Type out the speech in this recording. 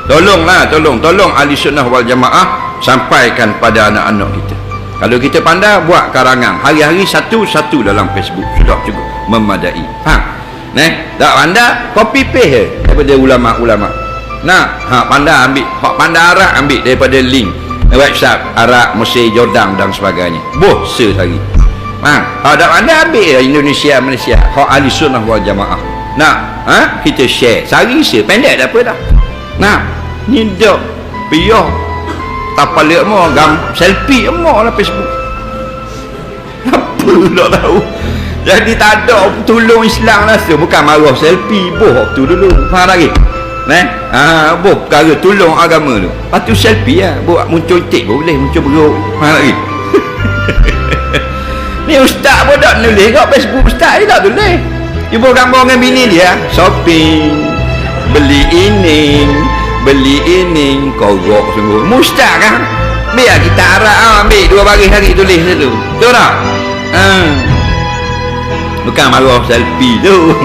Tolong ahli sunnah wal jamaah sampaikan pada anak-anak kita. Kalau kita pandai buat karangan hari-hari satu dalam Facebook sudah cukup memadai. Faham? Tak pandai copy paste daripada ulama-ulama. Pandai ambil, hak pandai Arab ambil daripada link website Arab, Mesir, Jordan dan sebagainya. Bosa lagi. Hak tak pandai ambil Indonesia, Malaysia, hak ahli sunnah wal jamaah. Kita share sehari pendek tak apa dah. Ni dak piyah tapal liat mo selfie mo lah Facebook. Apa tak tahu. Jadi tak ada tolong Islam lah, bukan marah selfie boh waktu dulu. Faham lagi? Boh perkara tolong agama tu. Lepas tu selfie lah, buat muncul tik boleh, muncul beruk. Faham lagi? Ni ustaz pun tak nulis kat Facebook, ustaz dia tak tulis. Dia buat gambar dengan bini dia, shopping, beli ini, korok sungguh. Mustah kan? Biar kita harap ambil 2 baris hari tulis tu. Betul tak? Bukan marah selfie tu.